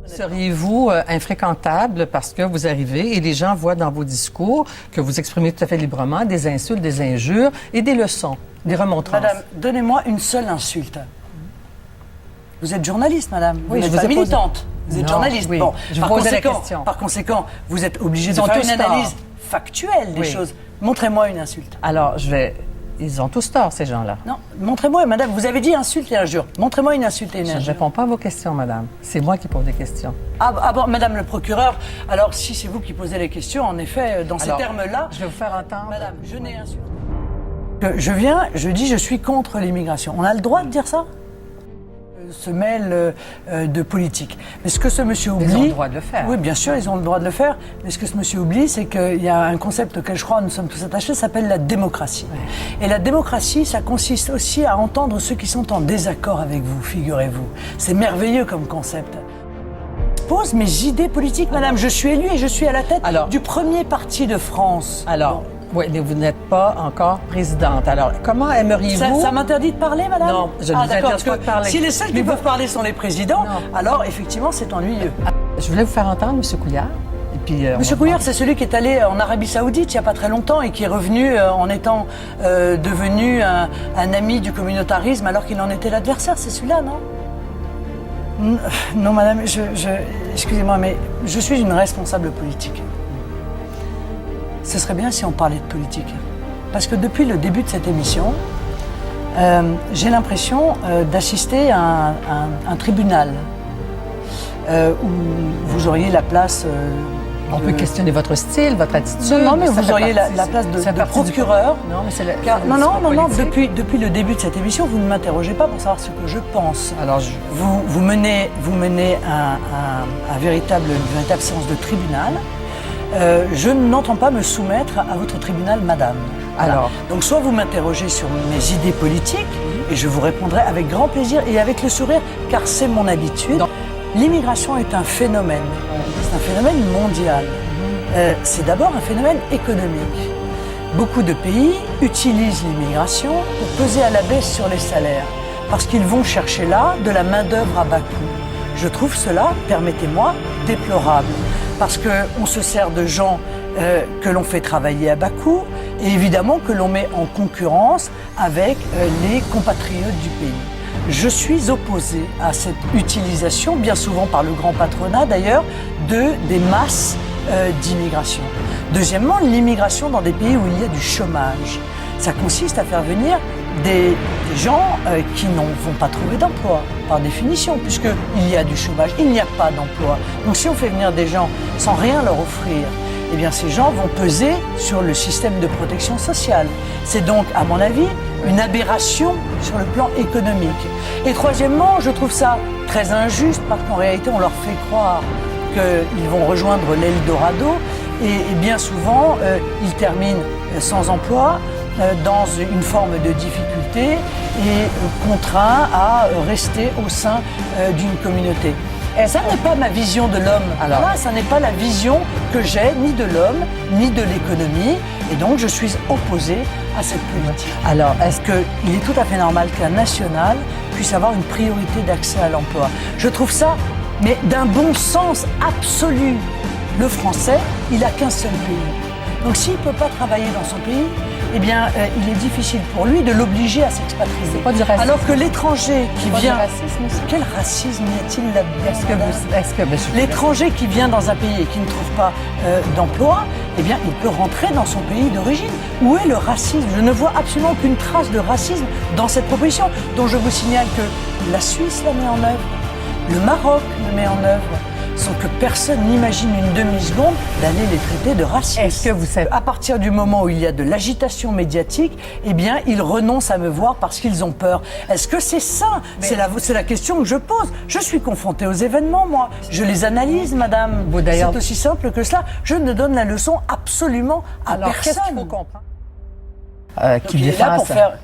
Seriez-vous infréquentable parce que vous arrivez et les gens voient dans vos discours que vous exprimez tout à fait librement des insultes, des injures et des leçons, des remontrances? Madame, donnez-moi une seule insulte. Vous êtes journaliste, madame. Oui, vous je n'êtes vous pas ai posé... militante. Vous êtes Non, journaliste. oui, Bon, je vous posais la question. Par conséquent, vous êtes obligé de Ils ont faire tous une tort. analyse factuelle des Oui. choses. Montrez-moi une insulte. Alors, ils ont tous tort, ces gens-là. Non, montrez-moi, madame. Vous avez dit insulte et injure. Montrez-moi une insulte et une Je ne injure. réponds pas à vos questions, madame. C'est moi qui pose des questions. Ah bon, madame le procureur, alors si c'est vous qui posez les questions, en effet, dans ces termes-là... Je vais vous faire entendre. Madame, je n'ai insulté. Je dis je suis contre l'immigration. On a le droit de dire ça ? Se mêle de politique. Mais ce que ce monsieur oublie... Ils ont le droit de le faire. Oui, bien sûr, ils ont le droit de le faire. Mais ce que ce monsieur oublie, c'est qu'il y a un concept auquel je crois nous sommes tous attachés, ça s'appelle la démocratie. Ouais. Et la démocratie, ça consiste aussi à entendre ceux qui sont en désaccord avec vous, figurez-vous. C'est merveilleux comme concept. Je pose mes idées politiques, madame. Je suis élue et je suis à la tête du premier parti de France. Alors... Oui, mais vous n'êtes pas encore présidente. Alors, comment aimeriez-vous... Ça m'interdit de parler, madame? Non, je ne vous interdis pas de parler. Si les seuls qui peuvent parler sont les présidents, alors effectivement, c'est ennuyeux. Je voulais vous faire entendre M. Couillard. Et puis, M. Couillard, c'est celui qui est allé en Arabie Saoudite il n'y a pas très longtemps et qui est revenu en étant devenu un ami du communautarisme alors qu'il en était l'adversaire. C'est celui-là, non? Non, madame, excusez-moi, mais je suis une responsable politique. Ce serait bien si on parlait de politique. Parce que depuis le début de cette émission, j'ai l'impression d'assister à un tribunal où vous auriez la place... on peut questionner votre style, votre attitude. Non, mais vous auriez la place de procureur. Non, mais c'est non, depuis le début de cette émission, vous ne m'interrogez pas pour savoir ce que je pense. Alors, vous menez une véritable séance de tribunal. Je n'entends pas me soumettre à votre tribunal, madame. Voilà. Alors, donc soit vous m'interrogez sur mes idées politiques, et je vous répondrai avec grand plaisir et avec le sourire, car c'est mon habitude. L'immigration est un phénomène. C'est un phénomène mondial. C'est d'abord un phénomène économique. Beaucoup de pays utilisent l'immigration pour peser à la baisse sur les salaires, parce qu'ils vont chercher là de la main-d'œuvre à bas coût. Je trouve cela, permettez-moi, déplorable. Parce qu'on se sert de gens que l'on fait travailler à bas coût et évidemment que l'on met en concurrence avec les compatriotes du pays. Je suis opposé à cette utilisation, bien souvent par le grand patronat d'ailleurs, des masses d'immigration. Deuxièmement, l'immigration dans des pays où il y a du chômage. Ça consiste à faire venir des gens qui ne vont pas trouver d'emploi, par définition, puisqu'il y a du chômage, il n'y a pas d'emploi. Donc si on fait venir des gens sans rien leur offrir, eh bien ces gens vont peser sur le système de protection sociale. C'est donc, à mon avis, une aberration sur le plan économique. Et troisièmement, je trouve ça très injuste, parce qu'en réalité, on leur fait croire qu'ils vont rejoindre l'Eldorado, et bien souvent, ils terminent sans emploi, dans une forme de difficulté et contraints à rester au sein d'une communauté. Et ça n'est pas ma vision de l'homme. Alors là, ça n'est pas la vision que j'ai ni de l'homme, ni de l'économie. Et donc, je suis opposée à cette politique. Alors, est-ce qu'il est tout à fait normal qu'un national puisse avoir une priorité d'accès à l'emploi? Je trouve ça, mais d'un bon sens absolu. Le français, il n'a qu'un seul pays. Donc, s'il ne peut pas travailler dans son pays, eh bien, il est difficile pour lui de l'obliger à s'expatrier. C'est pas du racisme. Alors que l'étranger qui vient... Racisme, quel racisme y a-t-il là-dedans? L'étranger qui vient dans un pays et qui ne trouve pas d'emploi, eh bien, il peut rentrer dans son pays d'origine. Où est le racisme? Je ne vois absolument aucune trace de racisme dans cette proposition, dont je vous signale que la Suisse la met en œuvre, le Maroc le met en œuvre, sans que personne n'imagine une demi-seconde d'aller les traiter de racistes. Est-ce que vous savez... À partir du moment où il y a de l'agitation médiatique, eh bien, ils renoncent à me voir parce qu'ils ont peur. Est-ce que c'est ça? C'est la question que je pose. Je suis confrontée aux événements, moi. Je les analyse, madame. C'est aussi simple que cela. Je ne donne la leçon absolument à personne. Alors, qu'est-ce qu'il faut comprendre?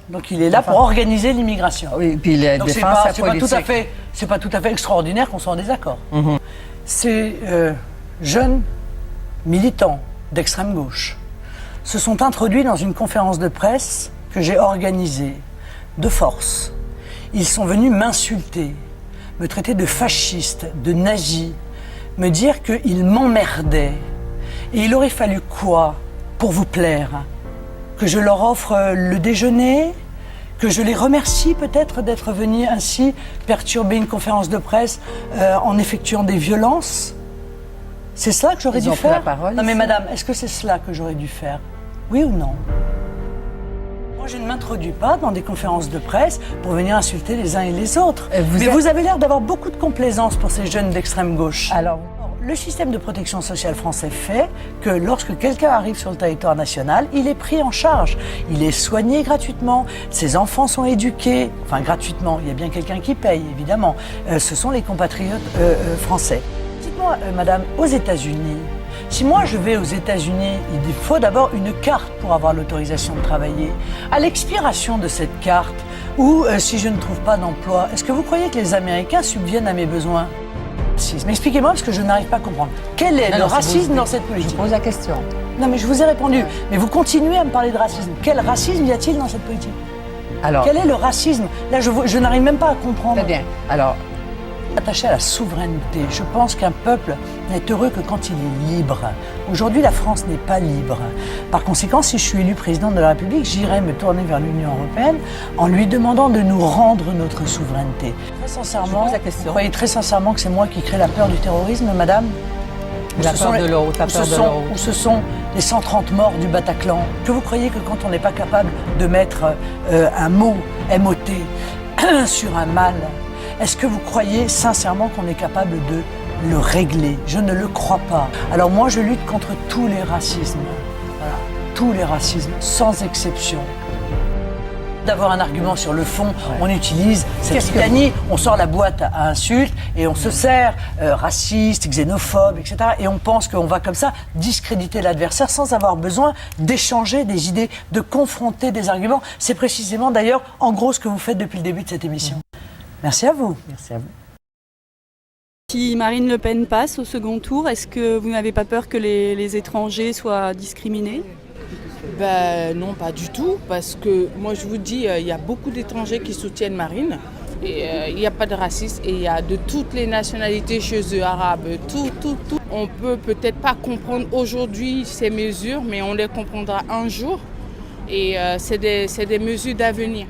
Donc il est là pour organiser l'immigration. Oui, puis il défend sa politique. C'est pas tout à fait extraordinaire qu'on soit en désaccord. Ces jeunes militants d'extrême gauche se sont introduits dans une conférence de presse que j'ai organisée de force. Ils sont venus m'insulter, me traiter de fasciste, de nazi, me dire qu'ils m'emmerdaient. Et il aurait fallu quoi pour vous plaire? Que je leur offre le déjeuner? Que je les remercie peut-être d'être venus ainsi perturber une conférence de presse en effectuant des violences? C'est cela que j'aurais dû faire? La parole, non mais ici. madame, est-ce que c'est cela que j'aurais dû faire? Oui ou non? Moi je ne m'introduis pas dans des conférences de presse pour venir insulter les uns et les autres. Vous avez l'air d'avoir beaucoup de complaisance pour ces jeunes d'extrême gauche. Alors, le système de protection sociale français fait que lorsque quelqu'un arrive sur le territoire national, il est pris en charge. Il est soigné gratuitement, ses enfants sont éduqués, enfin gratuitement, il y a bien quelqu'un qui paye évidemment. Ce sont les compatriotes français. Dites-moi, madame, aux États-Unis, si moi je vais aux États-Unis, il faut d'abord une carte pour avoir l'autorisation de travailler. À l'expiration de cette carte, ou si je ne trouve pas d'emploi, est-ce que vous croyez que les Américains subviennent à mes besoins? Mais expliquez-moi parce que je n'arrive pas à comprendre. Quel est le racisme dans cette politique? je pose la question. Non mais je vous ai répondu. Mais vous continuez à me parler de racisme. Quel racisme y a-t-il dans cette politique? Alors, Quel est le racisme? Là, je n'arrive même pas à comprendre. très bien. Alors, Attaché à la souveraineté, je pense qu'un peuple n'est heureux que quand il est libre. Aujourd'hui, la France n'est pas libre. Par conséquent, si je suis élu président de la République, j'irai me tourner vers l'Union européenne en lui demandant de nous rendre notre souveraineté. Très sincèrement, Je pose la question. vous croyez très sincèrement que c'est moi qui crée la peur du terrorisme, madame? la peur de l'autre, la peur de l'autre. Ou ce sont les 130 morts du Bataclan? Que vous croyez que quand on n'est pas capable de mettre un mot, MOT, sur un mal, est-ce que vous croyez sincèrement qu'on est capable de le régler? Je ne le crois pas. Alors moi, je lutte contre tous les racismes. Voilà, tous les racismes, sans exception. D'avoir un argument sur le fond, on utilise cette litanie, on sort la boîte à insultes et on se sert raciste, xénophobe, etc. Et on pense qu'on va comme ça discréditer l'adversaire sans avoir besoin d'échanger des idées, de confronter des arguments. C'est précisément d'ailleurs, en gros, ce que vous faites depuis le début de cette émission. Merci à vous. Merci à vous. Si Marine Le Pen passe au second tour, est-ce que vous n'avez pas peur que les étrangers soient discriminés? Ben non, pas du tout, parce que moi je vous dis, il y a beaucoup d'étrangers qui soutiennent Marine. Et il n'y a pas de racisme et il y a de toutes les nationalités chez eux, arabes, tout. On peut peut-être pas comprendre aujourd'hui ces mesures, mais on les comprendra un jour. Et c'est des mesures d'avenir.